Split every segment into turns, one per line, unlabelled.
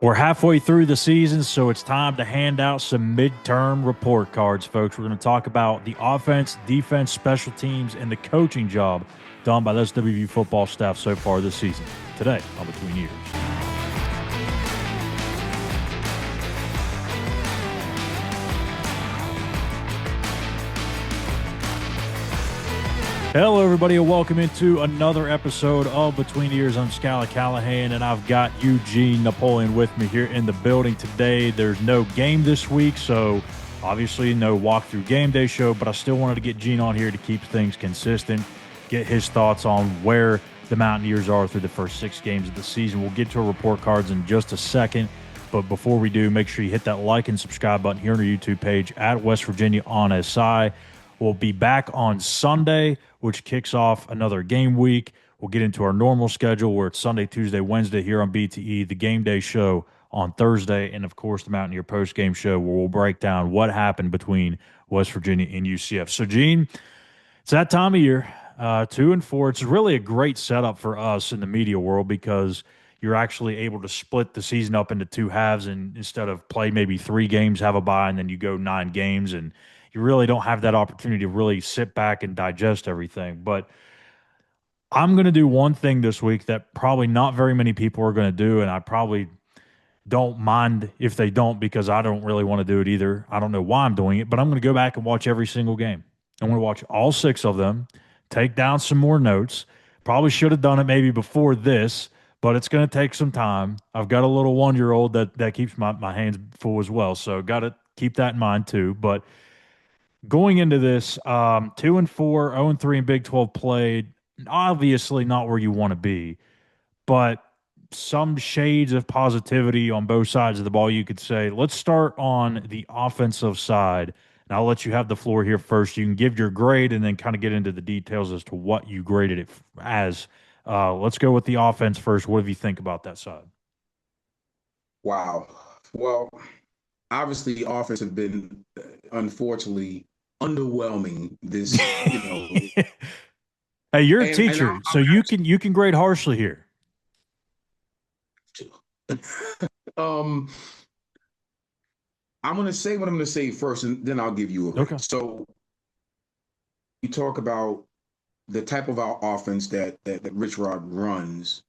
We're halfway through the season, so it's time to hand out some midterm report cards, folks. We're going to talk about the offense, defense, special teams, and the coaching job done by this WVU football staff so far this season. Today on Between Years. Hello, everybody, and welcome into another episode of Between Ears. I'm Schuyler Callihan, and I've got Eugene Napoleon with me here in the building today. There's no game this week, so obviously no Walk Thru GameDay Show, but I still wanted to get Gene on here to keep things consistent, get his thoughts on where the Mountaineers are through the first 6 games of the season. We'll get to our report cards in just a second, but before we do, make sure you hit that like and subscribe button here on our YouTube page at West Virginia on SI. We'll be back on Sunday, which kicks off another game week. We'll get into our normal schedule where it's Sunday, Tuesday, Wednesday here on BTE, the Game Day Show on Thursday, and, of course, the Mountaineer Postgame Show where we'll break down what happened between West Virginia and UCF. So, Gene, it's that time of year, 2-4. It's really a great setup for us in the media world because you're actually able to split the season up into 2 halves, and instead of play maybe 3 games, have a bye, and then you go 9 games, and you really don't have that opportunity to really sit back and digest everything. But I'm going to do one thing this week that probably not very many people are going to do, and I probably don't mind if they don't because I don't really want to do it either. I don't know why I'm doing it, but I'm going to go back and watch every single game. I'm going to watch all 6 of them, take down some more notes. Probably should have done it maybe before this, but it's going to take some time. I've got a little 1-year-old that keeps my hands full as well, so got to keep that in mind too. But going into this, 2-4, 0-3 in Big 12 played, obviously not where you want to be, but some shades of positivity on both sides of the ball, you could say. Let's start on the offensive side, and I'll let you have the floor here first. You can give your grade and then kind of get into the details as to what you graded it as. Let's go with the offense first. What do you think about that side?
Wow. Well, obviously, the offense have been unfortunately underwhelming this,
Hey, you're a
and
teacher, so you can grade harshly here.
um, I'm gonna say what I'm gonna say first, and then I'll give you a
Okay.
grade. So you talk about the type of our offense that Rich Rod runs.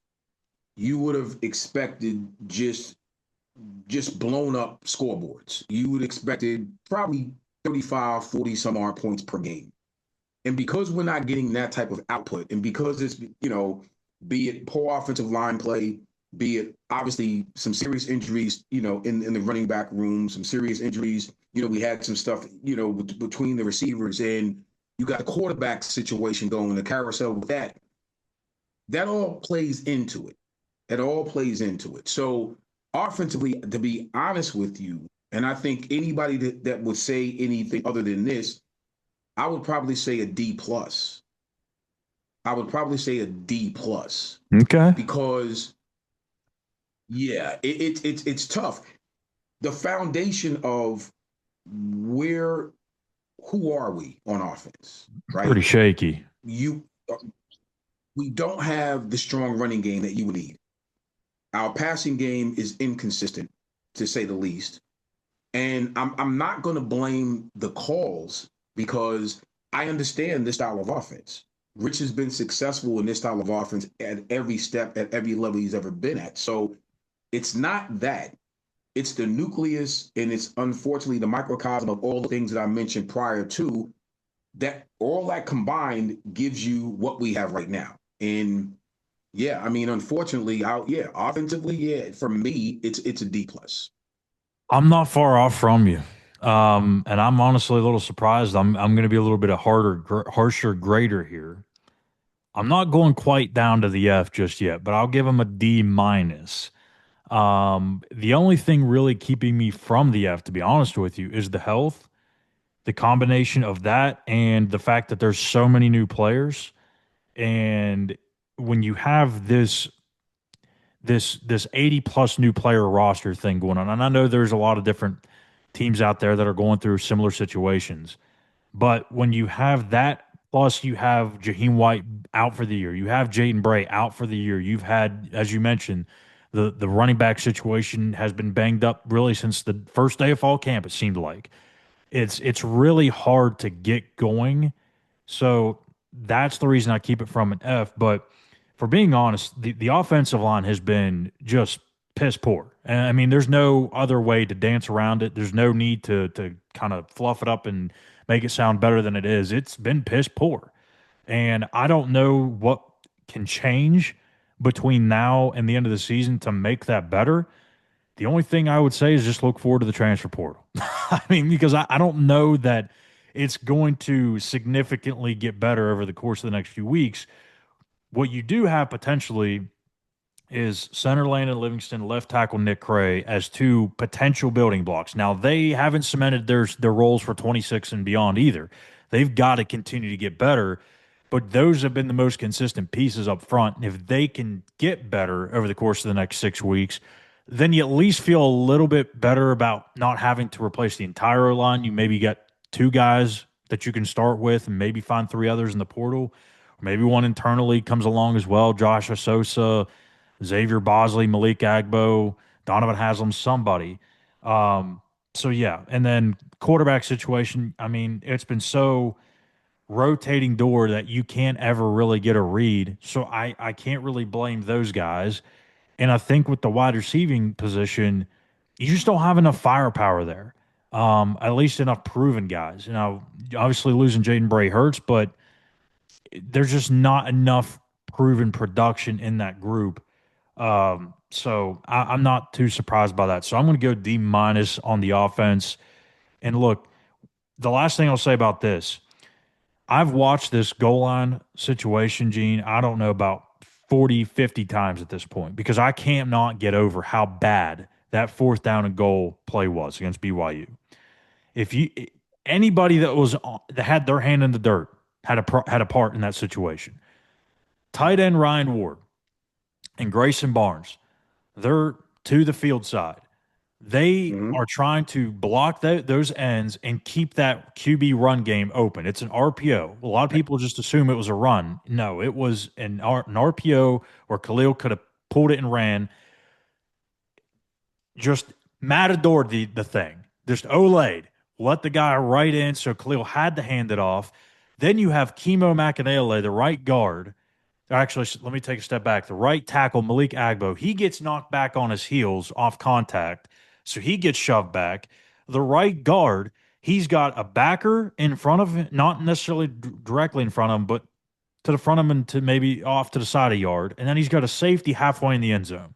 You would have expected just blown up scoreboards. You would expected probably 35, 40 some odd points per game. And because we're not getting that type of output, and because it's, be it poor offensive line play, be it obviously some serious injuries, in the running back room, some serious injuries, we had some stuff, between the receivers, and you got the quarterback situation going, the carousel with that. That all plays into it. It all plays into it. So offensively, to be honest with you, and I think anybody that would say anything other than this, I would probably say a D plus. I would probably say a D plus
Okay.
because yeah, it's tough. The foundation of where who are we on offense,
Pretty
right?
shaky.
You We don't have the strong running game that you would need. Our passing game is inconsistent, to say the least. And I'm not going to blame the calls because I understand this style of offense. Rich has been successful in this style of offense at every step, at every level he's ever been at. So it's not that. It's the nucleus, and it's unfortunately the microcosm of all the things that I mentioned prior to that. All that combined gives you what we have right now. And yeah, I mean, unfortunately, offensively, yeah, for me, it's a D plus.
I'm not far off from you. And I'm honestly a little surprised. I'm going to be a little bit of harsher grader here. I'm not going quite down to the F just yet, but I'll give him a D minus. The only thing really keeping me from the F, to be honest with you, is the health, the combination of that, and the fact that there's so many new players. And when you have this 80 plus new player roster thing going on. And I know there's a lot of different teams out there that are going through similar situations. But when you have that, plus you have Jaheim White out for the year, you have Jaden Bray out for the year, you've had, as you mentioned, The running back situation has been banged up really since the first day of fall camp, it seemed like. It's really hard to get going. So that's the reason I keep it from an F. But for being honest, the offensive line has been just piss poor. And I mean, there's no other way to dance around it. There's no need to kind of fluff it up and make it sound better than it is. It's been piss poor. And I don't know what can change between now and the end of the season to make that better. The only thing I would say is just look forward to the transfer portal. I mean, because I don't know that it's going to significantly get better over the course of the next few weeks. What you do have potentially is center Landon Livingston, left tackle Nick Cray as two potential building blocks. Now, they haven't cemented their roles for 26 and beyond either. They've got to continue to get better, but those have been the most consistent pieces up front. And if they can get better over the course of the next 6 weeks, then you at least feel a little bit better about not having to replace the entire line. You maybe got two guys that you can start with and maybe find three others in the portal. Or maybe one internally comes along as well. Josh Asosa, Xavier Bosley, Malik Agbo, Donovan Haslam, somebody. So yeah, and then quarterback situation. I mean, it's been so rotating door that you can't ever really get a read. So I can't really blame those guys. And I think with the wide receiving position, you just don't have enough firepower there. At least enough proven guys. You know, obviously losing Jaden Bray hurts, but there's just not enough proven production in that group. So I'm not too surprised by that. So I'm going to go D minus on the offense. And look, the last thing I'll say about this, I've watched this goal line situation, Gene, I don't know, about 40, 50 times at this point because I can't not get over how bad that fourth down and goal play was against BYU. If you anybody that had their hand in the dirt had a part in that situation. Tight end Ryan Ward and Grayson Barnes, they're to the field side. They are trying to block those ends and keep that QB run game open. It's an RPO. A lot of people just assume it was a run. No, it was an RPO where Khalil could have pulled it and ran. Just matadored the thing. Just olayed. Let the guy right in, so Khalil had to hand it off. Then you have Kimo Makanele, the right guard. Actually, let me take a step back. The right tackle, Malik Agbo, he gets knocked back on his heels off contact. So he gets shoved back. The right guard, he's got a backer in front of him, not necessarily directly in front of him, but to the front of him and to maybe off to the side of the yard. And then he's got a safety halfway in the end zone.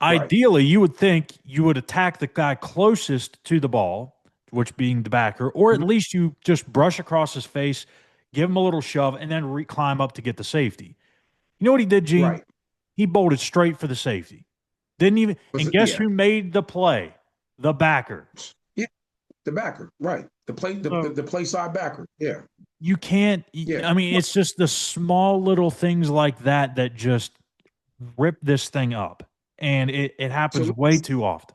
Right.
Ideally, you would think you would attack the guy closest to the ball, which being the backer, or at least you just brush across his face, give him a little shove, and then climb up to get the safety. You know what he did, Gene?
Right.
He bolted straight for the safety. Didn't even. And guess who made the play? The backer.
Yeah, the backer. Right. The play side backer. Yeah.
You can't. Yeah. I mean, it's just the small little things like that that just rip this thing up, and it happens way too often.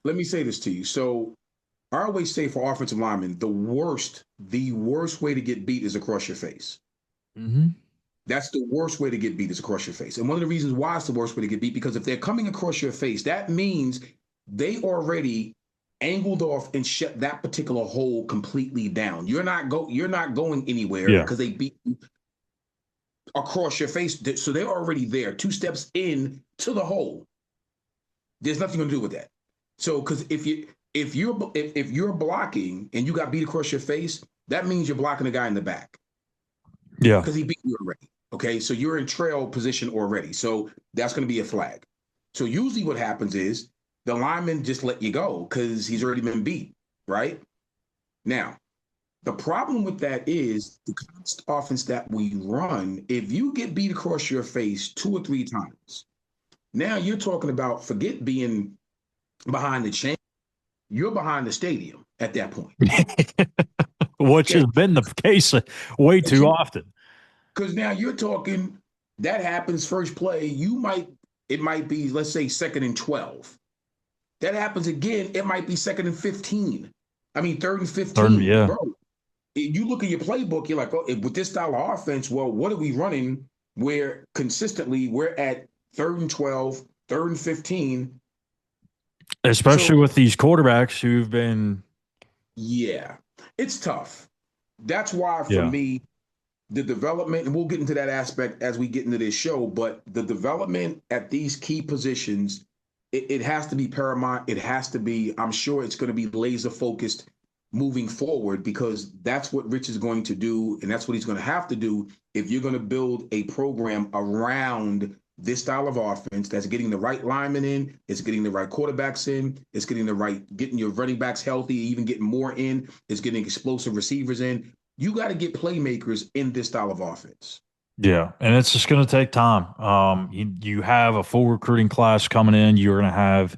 Let me say this to you. So I always say for offensive linemen, the worst way to get beat is across your face.
Mm-hmm.
That's the worst way to get beat is across your face. And one of the reasons why it's the worst way to get beat, because if they're coming across your face, that means they already angled off and shut that particular hole completely down. You're not going anywhere because they beat you across your face. So they're already there, 2 steps in to the hole. There's nothing to do with that. So because if you're blocking and you got beat across your face, that means you're blocking the guy in the back.
Yeah.
Because he beat you already. Okay. So you're in trail position already. So that's going to be a flag. So usually what happens is the lineman just let you go because he's already been beat. Right. Now, the problem with that is the constant offense that we run, if you get beat across your face 2 or 3 times, now you're talking about forget being behind the chain. You're behind the stadium at that point.
Which has been the case way too often.
Because now you're talking, that happens first play, it might be, let's say, 2nd and 12. That happens again, it might be 2nd and 15. I mean, 3rd and 15. Bro, you look at your playbook, you're like, oh, with this style of offense, well, what are we running where consistently we're at third and 12, third and 15.
Especially
So
with these quarterbacks who've been,
yeah, it's tough. That's why for
yeah,
me, the development, and we'll get into that aspect as we get into this show, but the development at these key positions, it has to be paramount. It has to be, I'm sure it's going to be laser focused moving forward because that's what Rich is going to do. And that's what he's going to have to do if you're going to build a program around this style of offense that's getting the right linemen in, it's getting the right quarterbacks in, it's getting your running backs healthy, even getting more in, it's getting explosive receivers in. You got to get playmakers in this style of offense.
yeah, and it's just going to take time. You have a full recruiting class coming in. You're going to have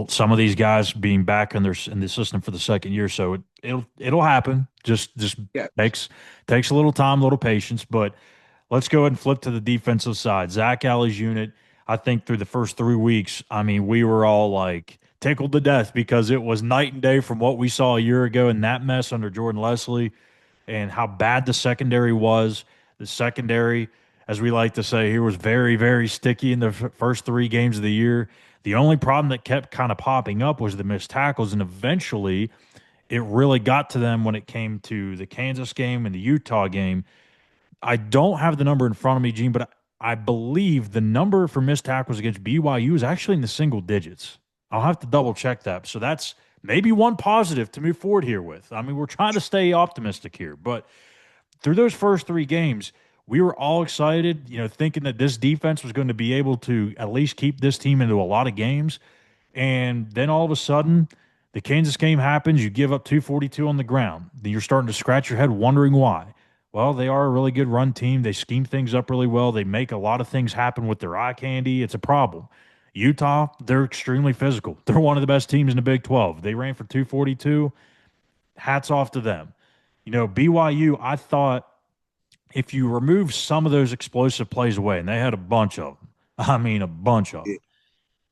some of these guys being back in the system for the second year, so it'll happen. Just
Yeah.
takes a little time, a little patience. But let's go ahead and flip to the defensive side. Zach Alley's unit. I think through the first 3 weeks, I mean, we were all like tickled to death because it was night and day from what we saw a year ago in that mess under Jordan Leslie and how bad the secondary was. The secondary, as we like to say here, was very, very sticky in the first 3 games of the year. The only problem that kept kind of popping up was the missed tackles, and eventually it really got to them when it came to the Kansas game and the Utah game. I don't have the number in front of me, Gene, but I believe the number for missed tackles against BYU is actually in the single digits. I'll have to double check that. So that's maybe one positive to move forward here with. I mean, we're trying to stay optimistic here, but through those first 3 games, we were all excited, thinking that this defense was going to be able to at least keep this team into a lot of games. And then all of a sudden, the Kansas game happens. You give up 242 on the ground. Then you're starting to scratch your head wondering why. Well, they are a really good run team. They scheme things up really well. They make a lot of things happen with their eye candy. It's a problem. Utah, they're extremely physical. They're one of the best teams in the Big 12. They ran for 242. Hats off to them. BYU, I thought if you remove some of those explosive plays away, and they had a bunch of them, I mean, a bunch of them.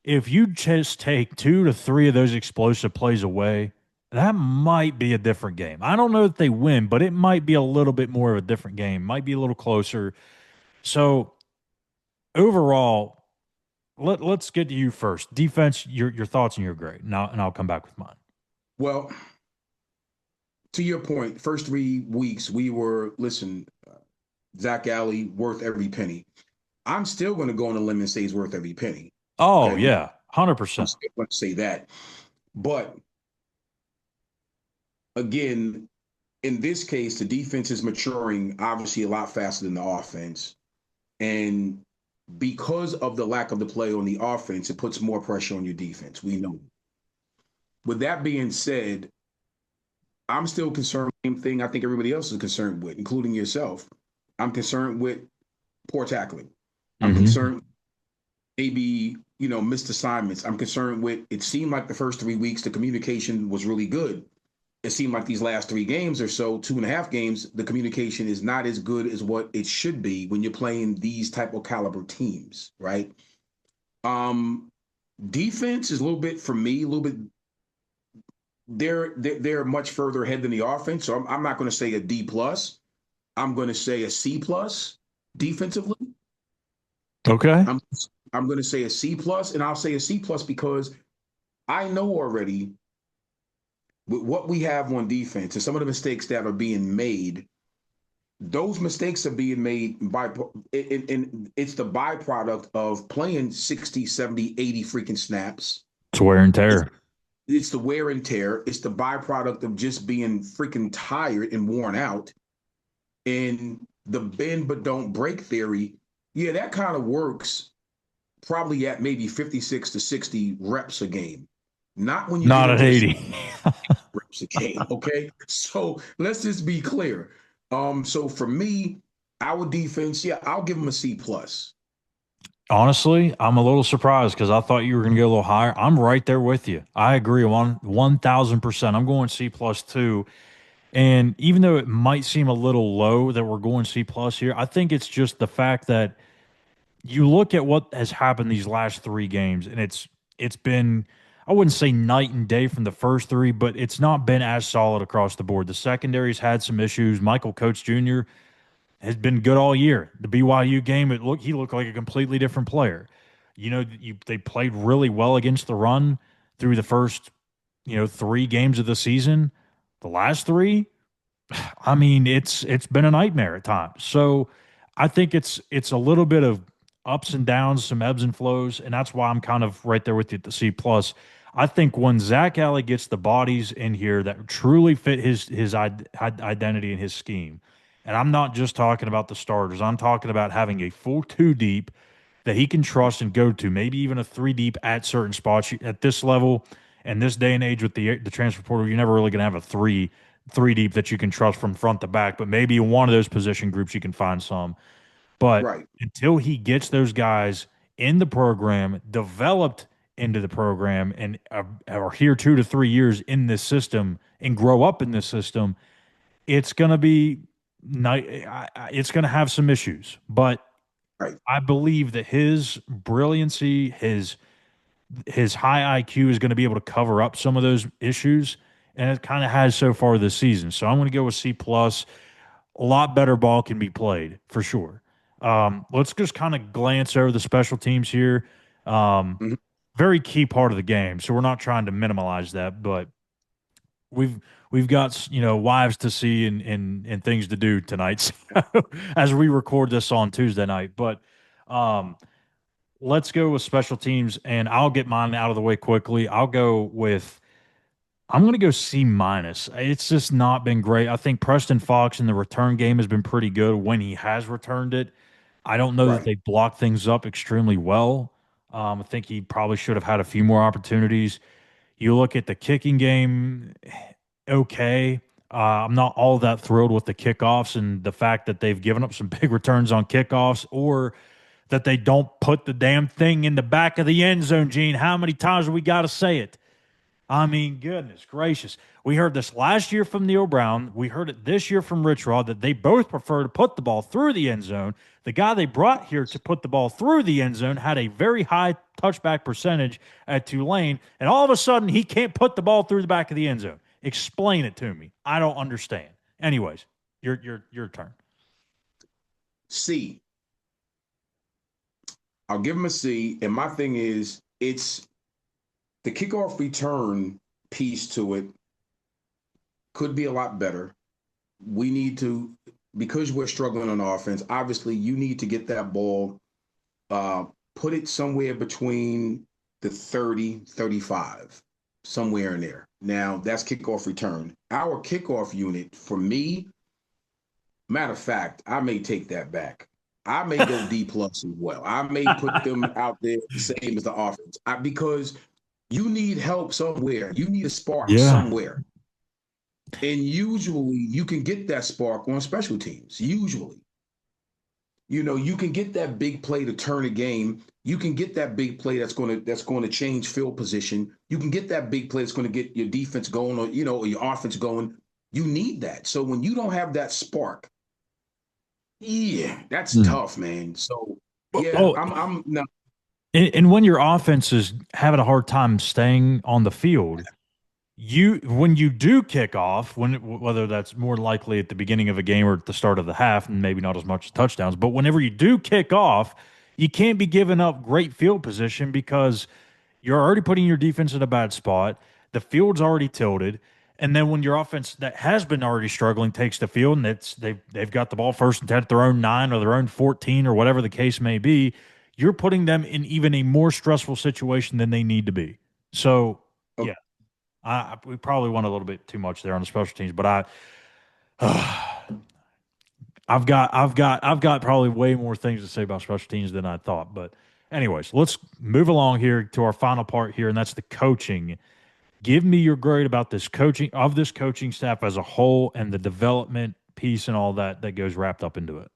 If you just take 2 to 3 of those explosive plays away, that might be a different game. I don't know that they win, but it might be a little bit more of a different game, might be a little closer. So overall, let's get to you first. Defense, your thoughts and your grade. Now, and I'll come back with mine.
Well, to your point, first 3 weeks, we were, listen, Zach Alley worth every penny. I'm still going to go on a limb and say he's worth every penny.
Oh,
Okay.
yeah,
I'm
100%.
still going to say that. But again, in this case, the defense is maturing obviously a lot faster than the offense. And because of the lack of the play on the offense, it puts more pressure on your defense. We know. With that being said, I'm still concerned, same thing I think everybody else is concerned with, including yourself. I'm concerned with poor tackling. I'm
Mm-hmm.
concerned maybe, missed assignments. I'm concerned with it seemed like the first 3 weeks the communication was really good. It seemed like these last 3 games or so, 2.5 games, the communication is not as good as what it should be when you're playing these type of caliber teams, right? Um, Defense is a little bit for me, a little bit. They're much further ahead than the offense, so I'm not going to say a D plus. I'm going to say a C plus defensively.
Okay.
I'm I'm going to say a C plus, and I'll say a C plus because I know already with what we have on defense and some of the mistakes that are being made. Those mistakes are being made by, and it's the byproduct of playing 60, 70, 80 freaking snaps.
It's wear and
It's,
tear.
it's the wear and tear. It's the byproduct of just being freaking tired and worn out. And the bend but don't break theory, yeah, that kind of works probably at maybe 56 to 60 reps a game. Not when you get
Not at
into the
80.
reps a game. Okay. So let's just be clear. So for me, our defense, yeah, I'll give them a C plus.
Honestly, I'm a little surprised because I thought you were going to go a little higher. I'm right there with you. I agree 1,000%. I'm going C plus too. And even though it might seem a little low that we're going C plus here, I think it's just the fact that you look at what has happened these last 3 games, and it's been, I wouldn't say night and day from the first 3, but it's not been as solid across the board. The secondary's had some issues. Michael Coates Jr. has been good all year. The BYU game, he looked like a completely different player. They played really well against the run through the first, 3 games of the season. The last three, I mean, it's been a nightmare at times. So I think it's a little bit of ups and downs, some ebbs and flows, and that's why I'm kind of right there with you at the C plus. I think when Zach Alley gets the bodies in here that truly fit his identity and his scheme, and I'm not just talking about the starters, I'm talking about having a full two deep that he can trust and go to, maybe even a three deep at certain spots. At this level and this day and age with the transfer portal, you're never really going to have a three deep that you can trust from front to back, but maybe in one of those position groups you can find some. But
Right.
until he gets those guys in the program, developed into the program, and are here 2 to 3 years in this system and grow up in this system, it's going to be it's going to have some issues. But
Right.
I believe that his brilliancy, his high IQ is going to be able to cover up some of those issues, and it kind of has so far this season. So I'm going to go with C plus. A lot better ball can be played for sure. Let's just kind of glance over the special teams here. Um,
Mhm.
Very key part of the game, so we're not trying to minimize that, but we've we've got wives to see and things to do tonight so, as we record this on Tuesday night. But um, let's go with special teams, and I'll get mine out of the way quickly. I'm going to go C minus. It's just not been great. I think Preston Fox in the return game has been pretty good when he has returned it. I don't know that
Right.
they blocked things up extremely well. I think he probably should have had a few more opportunities. You look at the kicking game, okay. I'm not all that thrilled with the kickoffs and the fact that they've given up some big returns on kickoffs, or that they don't put the damn thing in the back of the end zone, Gene. How many times do we got to say it? I mean, goodness gracious. We heard this last year from Neil Brown. We heard it this year from Rich Rod that they both prefer to put the ball through the end zone. The guy they brought here to put the ball through the end zone had a very high touchback percentage at Tulane, and all of a sudden he can't put the ball through the back of the end zone. Explain it to me. I don't understand. Anyways, your turn.
C. I'll give him a C. And my thing is, it's the kickoff return piece to it could be a lot better. We need to, because we're struggling on offense, obviously you need to get that ball, uh, put it somewhere between the 30, 35, somewhere in there. Now, that's kickoff return. Our kickoff unit, for me, matter of fact, I may take that back. I may go D plus as well. I may put them out there the same as the offense because you need help somewhere. You need a spark
Yeah.
somewhere. And usually you can get that spark on special teams. Usually, you can get that big play to turn a game. You can get that big play that's going to change field position. You can get that big play that's going to get your defense going, or your offense going. You need that. So when you don't have that spark, yeah, that's
Mm.
tough, man. So yeah,
Oh,
I'm no.
and when your offense is having a hard time staying on the field, when you do kick off, whether that's more likely at the beginning of a game or at the start of the half, and maybe not as much touchdowns, but whenever you do kick off, you can't be giving up great field position because you're already putting your defense in a bad spot. The field's already tilted. And then when your offense that has been already struggling takes the field and they've got the ball first and 10 at their own 9 or their own 14 or whatever the case may be, you're putting them in even a more stressful situation than they need to be. So, yeah, we probably went a little bit too much there on the special teams, but I've got probably way more things to say about special teams than I thought. But anyways, let's move along here to our final part here, and that's the coaching. Give me your grade about this coaching staff as a whole and the development piece and all that goes wrapped up into it.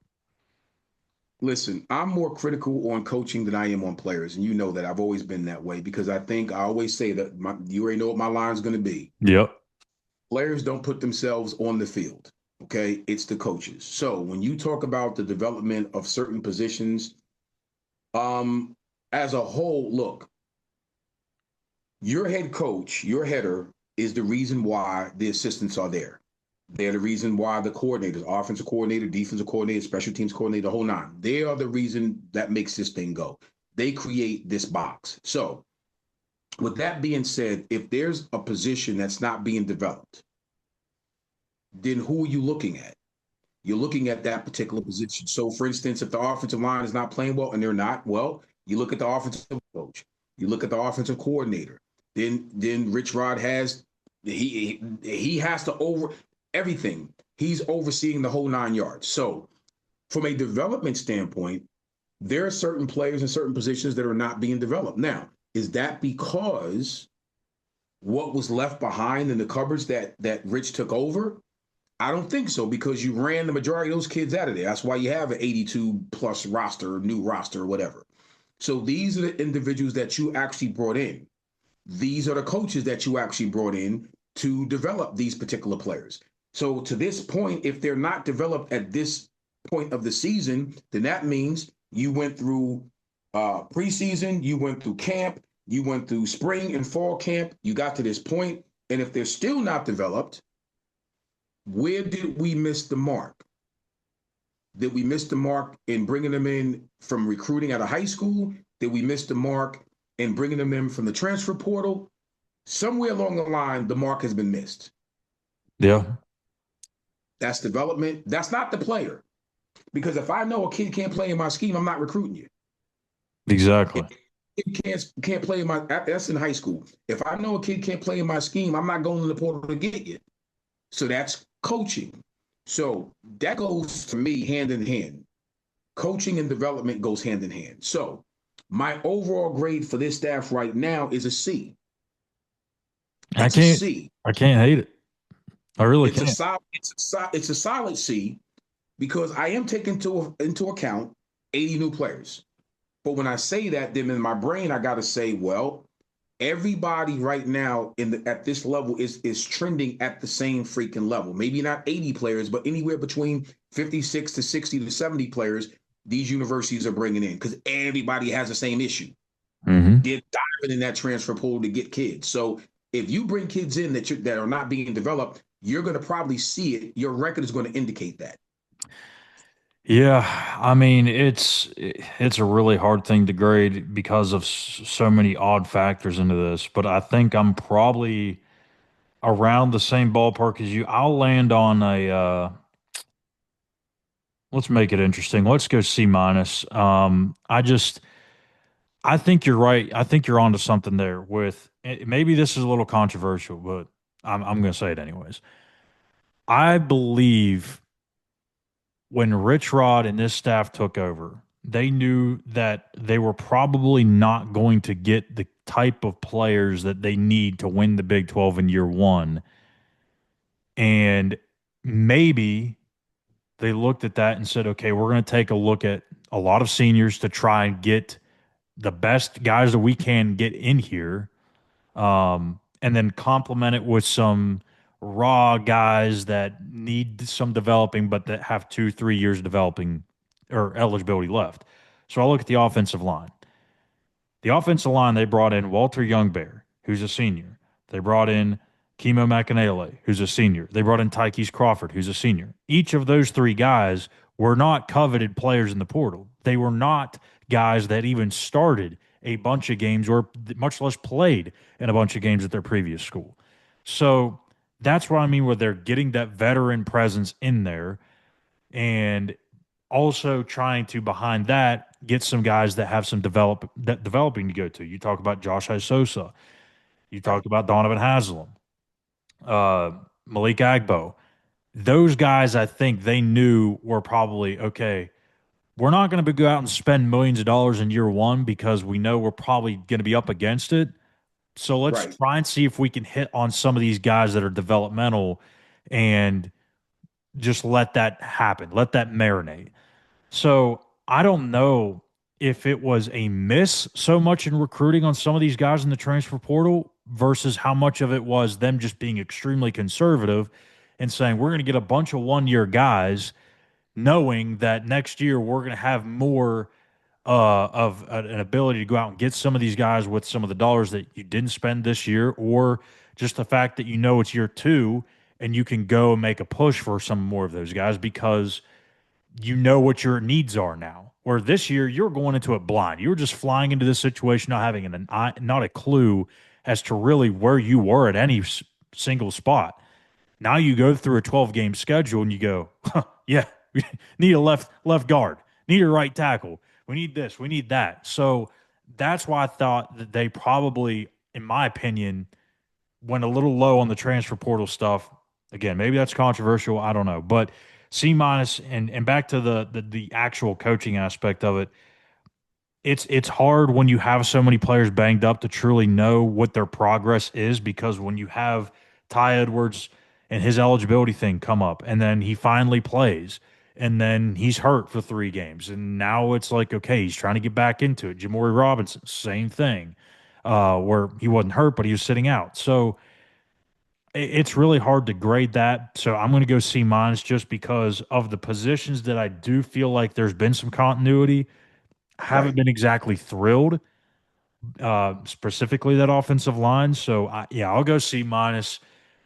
Listen, I'm more critical on coaching than I am on players, and you know that I've always been that way because I think I always say that you already know what my line's going to be.
Yep.
Players don't put themselves on the field. Okay, it's the coaches. So when you talk about the development of certain positions, um, as a whole, look, your head coach, your header is the reason why the assistants are there. They're the reason why the coordinators, offensive coordinator, defensive coordinator, special teams coordinator, the whole nine. They are the reason that makes this thing go. they create this box. So, with that being said, if there's a position that's not being developed, then who are you looking at? You're looking at that particular position. So, for instance, if the offensive line is not playing well and they're not, well, you look at the offensive coach, you look at the offensive coordinator. Then Rich Rod has he has to over everything. He's overseeing the whole 9 yards. So, from a development standpoint, there are certain players in certain positions that are not being developed. Now, is that because what was left behind in the cupboards that Rich took over? I don't think so, because you ran the majority of those kids out of there. That's why you have an 82 plus roster, new roster, or whatever. So these are the individuals that you actually brought in. These are the coaches that you actually brought in to develop these particular players. So to this point, if they're not developed at this point of the season, then that means you went through preseason, you went through camp, you went through spring and fall camp, you got to this point, and if they're still not developed, where did we miss the mark? Did we miss the mark in bringing them in from recruiting out of high school? Did we miss the mark in bringing them in from the transfer portal? Somewhere along the line, the mark has been missed.
Yeah.
That's development. That's not the player. Because if I know a kid can't play in my scheme, I'm not recruiting you.
Exactly.
If a kid can't play in my, that's in high school. If I know a kid can't play in my scheme, I'm not going to the portal to get you. So that's coaching. So that goes to me hand in hand. Coaching and development goes hand in hand. So my overall grade for this staff right now is a C.
I
It's a
can't
C.
I can't hate it. I really
It's a
can't.
solid. It's a solid C, because I am taking into account 80 new players. But when I say that, then in my brain I got to say, well, everybody right now at this level is trending at the same freaking level. Maybe not 80 players, but anywhere between 56 to 60 to 70 players these universities are bringing in, because everybody has the same issue.
Mm-hmm.
They're diving in that transfer pool to get kids. So if you bring kids in that are not being developed, you're going to probably see it. Your record is going to indicate that.
Yeah, I mean it's a really hard thing to grade because of so many odd factors into this, but I think I'm probably around the same ballpark as you. I'll land on a let's make it interesting. Let's go C minus. I think you're right. I think you're onto something there with maybe this is a little controversial, but I'm going to say it anyways. I believe when Rich Rod and this staff took over, they knew that they were probably not going to get the type of players that they need to win the Big 12 in year one. And maybe they looked at that and said, okay, we're going to take a look at a lot of seniors to try and get the best guys that we can get in here, and then complement it with some raw guys that need some developing, but that have 2, 3 years developing or eligibility left. So I look at the offensive line. The offensive line, they brought in Walter Youngbear, who's a senior. They brought in Kimo Makanele, who's a senior. They brought in Tykees Crawford, who's a senior. Each of those three guys were not coveted players in the portal. They were not guys that even started a bunch of games or much less played in a bunch of games at their previous school. So that's what I mean where they're getting that veteran presence in there and also trying to behind that get some guys that have some developing to go to. You talk about Josh Isosa. You
Right.
talked about Donovan Haslam, uh, Malik Agbo. Those guys, I think they knew were probably okay. We're not going to go out and spend millions of dollars in year one because we know we're probably going to be up against it. So let's
Right.
try and see if we can hit on some of these guys that are developmental and just let that happen, let that marinate. So I don't know if it was a miss so much in recruiting on some of these guys in the transfer portal versus how much of it was them just being extremely conservative and saying we're going to get a bunch of 1 year guys, knowing that next year we're going to have more of an ability to go out and get some of these guys with some of the dollars that you didn't spend this year, or just the fact that you know it's year two and you can go and make a push for some more of those guys because you know what your needs are now. Where this year you're going into it blind. You were just flying into this situation not having not a clue as to really where you were at any single spot. Now you go through a 12-game schedule and you go, huh, yeah, we need a left guard, need a right tackle. We need this, we need that. So that's why I thought that they probably, in my opinion, went a little low on the transfer portal stuff. Again, maybe that's controversial. I don't know. But C minus and back to the actual coaching aspect of it, it's hard when you have so many players banged up to truly know what their progress is, because when you have Ty Edwards and his eligibility thing come up and then he finally plays and then he's hurt for 3 games and now it's like, okay, he's trying to get back into it. Jamori Robinson, same thing, where he wasn't hurt but he was sitting out. So it's really hard to grade that. So I'm going to go C minus just because of the positions that I do feel like there's been some continuity. I haven't
Right.
been exactly thrilled, specifically that offensive line. So yeah, I'll go C minus.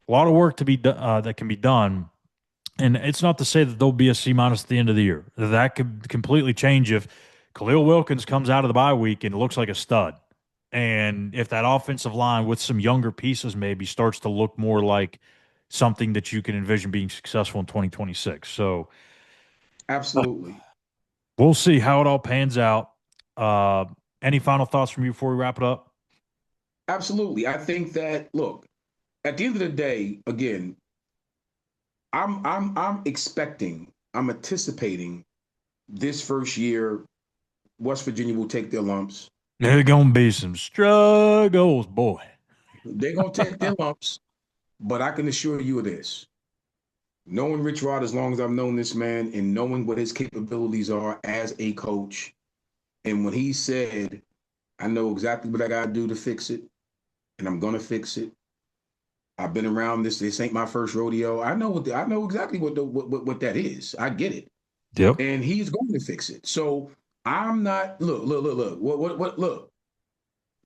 A lot of work to be that can be done, and it's not to say that there'll be a C minus at the end of the year. That could completely change if Khalil Wilkins comes out of the bye week and looks like a stud, and if that offensive line with some younger pieces maybe starts to look more like something that you can envision being successful in 2026. So
Absolutely.
we'll see how it all pans out. Uh, any final thoughts from you before we wrap it up?
Absolutely. I think that, look, at the end of the day, again, I'm expecting, I'm anticipating this first year, West Virginia will take their lumps.
There's gonna be some struggles, boy.
They're gonna take their lumps, but I can assure you of this. Knowing Rich Rod as long as I've known this man and knowing what his capabilities are as a coach, and when he said, I know exactly what I gotta do to fix it, and I'm gonna fix it. I've been around this. This ain't my first rodeo. I know exactly what that is. I get it,
Yep.
and he's going to fix it. So I'm not. Look. What? Look.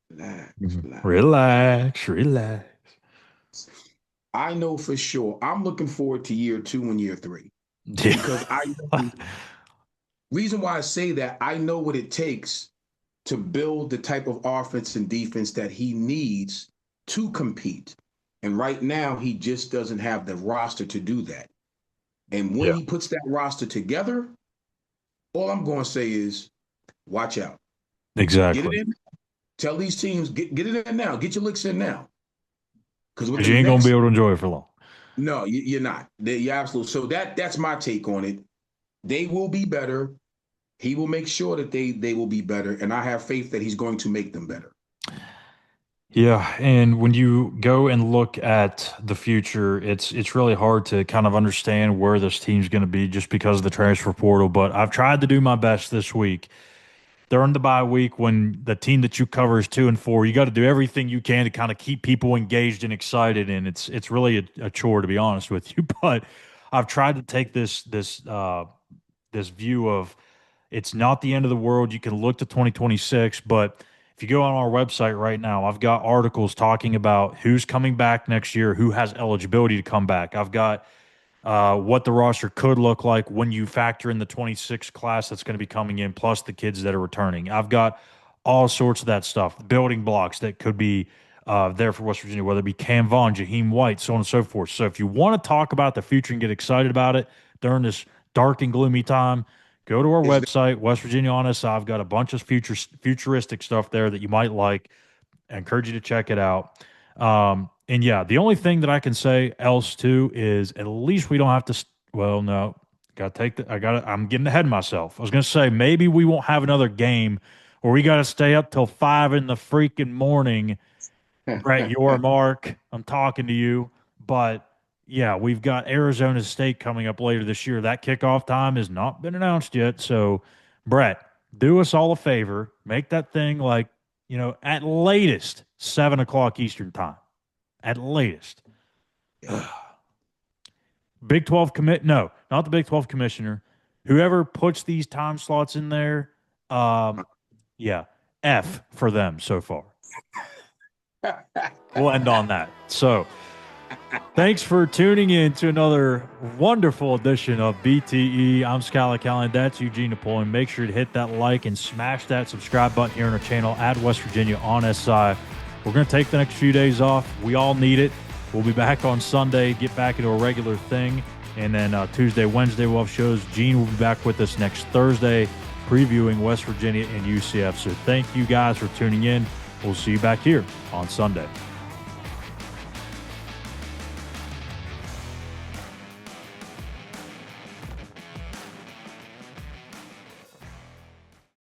Relax, relax.
Relax, relax.
I know for sure. I'm looking forward to year 2 and year 3 because I
Yeah.
know, reason why I say that, I know what it takes to build the type of offense and defense that he needs to compete. And right now, he just doesn't have the roster to do that. And when
Yeah,
he puts that roster together, all I'm going to say is watch out. Get it
exactly.
in. Tell these teams, get it in now. Get your licks in now. Because with
Because
the
you ain't gonna be
next,
able to enjoy it for long.
no, you're not. You're absolutely. So that's my take on it. They will be better. He will make sure that they will be better. And I have faith that he's going to make them better.
Yeah, and when you go and look at the future, it's really hard to kind of understand where this team's going to be just because of the transfer portal. But I've tried to do my best this week. During the bye week, when the team that you cover is 2-4, you got to do everything you can to kind of keep people engaged and excited. And it's really a chore, to be honest with you. But I've tried to take this view of it's not the end of the world. You can look to 2026, but if you go on our website right now, I've got articles talking about who's coming back next year, who has eligibility to come back. I've got what the roster could look like when you factor in the 26 class that's going to be coming in, plus the kids that are returning. I've got all sorts of that stuff, building blocks that could be there for West Virginia, whether it be Cam Vaughn, Jaheim White, so on and so forth. So if you want to talk about the future and get excited about it during this dark and gloomy time, go to our
Is that,
website, West Virginia on us. I've got a bunch of futuristic stuff there that you might like. I encourage you to check it out. And yeah, the only thing that I can say else too is at least we don't have to. Well, no, got to take the. I'm getting ahead of myself. I was gonna say maybe we won't have another game where we got to stay up till 5 in the freaking morning. Brett, your mark. I'm talking to you, but yeah, we've got Arizona State coming up later this year. That kickoff time has not been announced yet. So, Brett, do us all a favor. Make that thing like, at latest 7 o'clock Eastern time. At latest.
yeah.
Big 12 commit. No, not the Big 12 commissioner. Whoever puts these time slots in there, um, yeah, F for them so far. We'll end on that. So, Thanks for tuning in to another wonderful edition of BTE. I'm Schuyler Callihan. That's Eugene Napoleon. Make sure to hit that like and smash that subscribe button here on our channel at West Virginia on SI. We're going to take the next few days off. We all need it. We'll be back on Sunday, get back into a regular thing. And then Tuesday, Wednesday, we'll have shows. Gene will be back with us next Thursday, previewing West Virginia and UCF. So thank you guys for tuning in. We'll see you back here on Sunday.